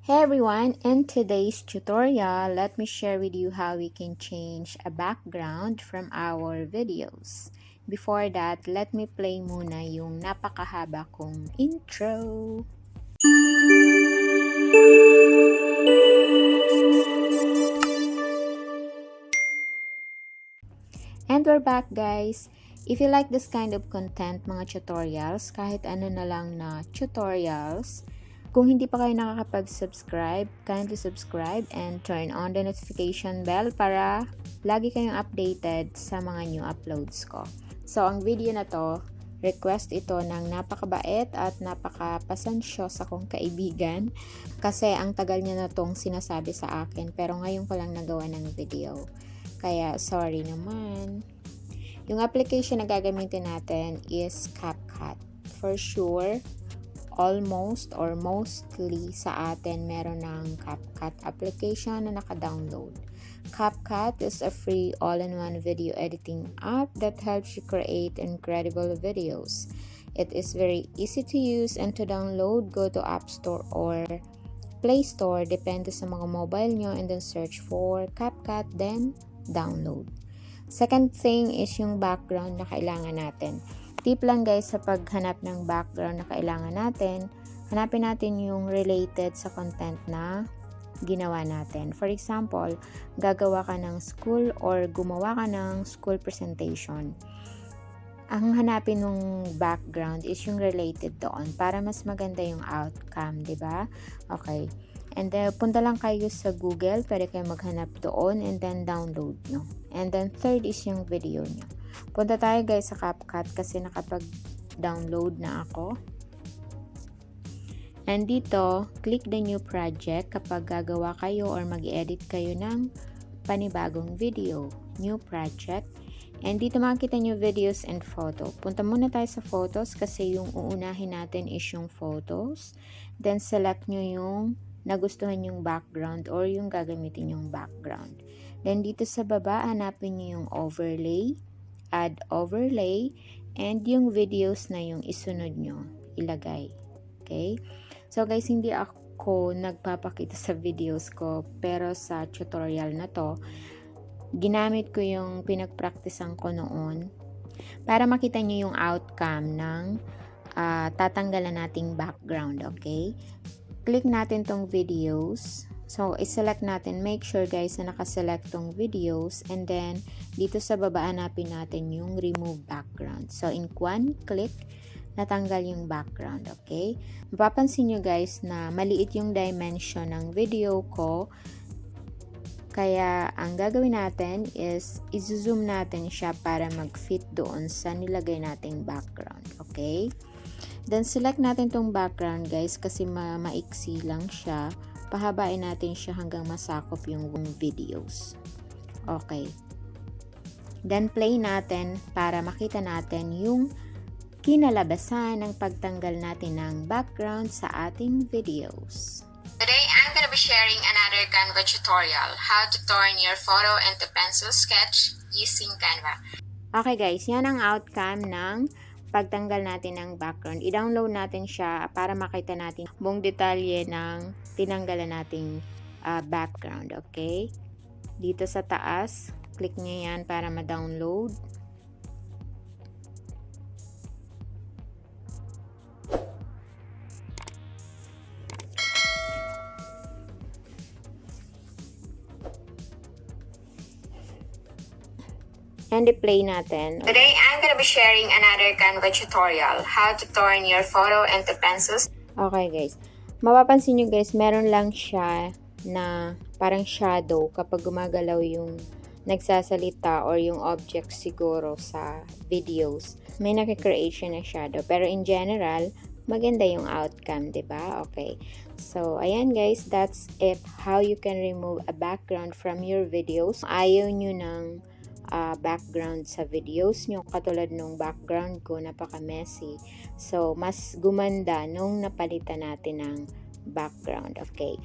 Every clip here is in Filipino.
Hey everyone, in today's tutorial, let me share with you how we can change a background from our videos. Before that, let me play muna yung napakahaba kong intro. And we're back guys! If you like this kind of content, mga tutorials, kahit ano na lang na tutorials, kung hindi pa kayo nakakapag-subscribe, kindly subscribe and turn on the notification bell para lagi kayong updated sa mga new uploads ko. So, ang video na to, request ito ng napakabait at napakapasensyosa kong kaibigan kasi ang tagal niya na tong sinasabi sa akin pero ngayon ko lang nagawa ng video. Kaya, sorry naman. Yung application na gagamitin natin is Capcut. For sure, almost or mostly sa atin meron ng Capcut application na naka-download. Capcut is a free all-in-one video editing app that helps you create incredible videos. It is very easy to use and to download. Go to App Store or Play Store, depende sa mga mobile nyo, and then search for Capcut, then download. Second thing is yung background na kailangan natin. Tip lang guys sa paghanap ng background na kailangan natin, hanapin natin yung related sa content na ginawa natin. For example, gagawa ka ng school or gumawa ka ng school presentation. Ang hanapin ng background is yung related doon para mas maganda yung outcome, di ba? Okay. And then, punta lang kayo sa Google, pwede kayo maghanap doon and then download nyo. And then, third is yung video nyo. Punta tayo guys sa Capcut kasi nakapag-download na ako. And dito, click the new project kapag gagawa kayo or mag-edit kayo ng panibagong video. New project. And dito makikita nyo videos and photo. Punta muna tayo sa photos kasi yung uunahin natin is yung photos. Then, select nyo yung nagustuhan yung background or yung gagamitin yung background. Then, dito sa baba, hanapin nyo yung overlay, add overlay, and yung videos na yung isunod nyo, ilagay. Okay? So, guys, hindi ako nagpapakita sa videos ko, pero sa tutorial na to, ginamit ko yung pinagpraktisan ko noon para makita nyo yung outcome ng tatanggalan nating background. Okay? Click natin tong videos. So, iselect natin. Make sure guys na nakaselect tong videos. And then, dito sa baba, hanapin natin yung remove background. So, in one click, natanggal yung background. Okay? Mapapansin nyo guys na maliit yung dimension ng video ko. Kaya, ang gagawin natin is, i-zoom natin siya para mag-fit doon sa nilagay nating background. Okay? Then, select natin tong background guys kasi maiksi lang siya. Pahabain natin siya hanggang masakop yung videos. Okay. Then, play natin para makita natin yung kinalabasan ng pagtanggal natin ng background sa ating videos. Today, I'm going to be sharing another CANVA tutorial, how to turn your photo into pencil sketch using CANVA. Okay guys, yan ang outcome ng pagtanggal natin ng background. I-download natin siya para makita natin buong detalye ng tinanggalan nating background. Okay? Dito sa taas, click nyo yan para ma-download. And i-play natin. Today, I'm going to be sharing another CANVA tutorial, how to turn your photo into pencils. Okay guys. Mapapansin nyo guys, meron lang siya na parang shadow kapag gumagalaw yung nagsasalita or yung object siguro sa videos. May nakikreate siya na shadow. Pero in general, maganda yung outcome, diba? Okay. So, ayan guys, that's it. How you can remove a background from your videos. Ayaw nyo ng background sa videos nyo, katulad nung background ko, napaka-messy. So, mas gumanda nung napalitan natin ng background. Okay.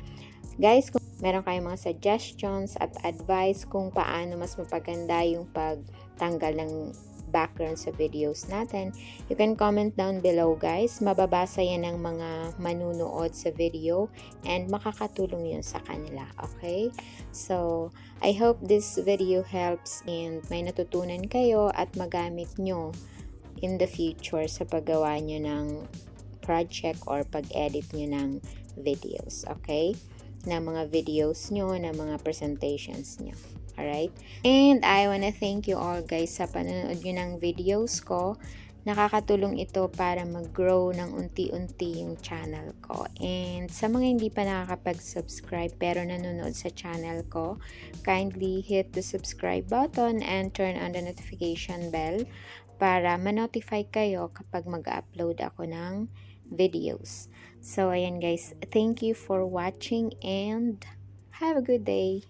Guys, kung meron kayong mga suggestions at advice kung paano mas mapaganda yung pagtanggal ng background sa videos natin, you can comment down below guys. Mababasa yan ng mga manunood sa video and makakatulong yun sa kanila. Okay? So, I hope this video helps and may natutunan kayo at magamit nyo in the future sa paggawa nyo ng project or pag-edit nyo ng videos. Okay? Na mga videos nyo, na mga presentations nyo. Alright? And I wanna thank you all guys sa panonood nyo ng videos ko. Nakakatulong ito para mag-grow ng unti-unti yung channel ko. And sa mga hindi pa nakakapag-subscribe pero nanonood sa channel ko, kindly hit the subscribe button and turn on the notification bell para ma-notify kayo kapag mag-upload ako ng videos. So, ayan guys. Thank you for watching and have a good day.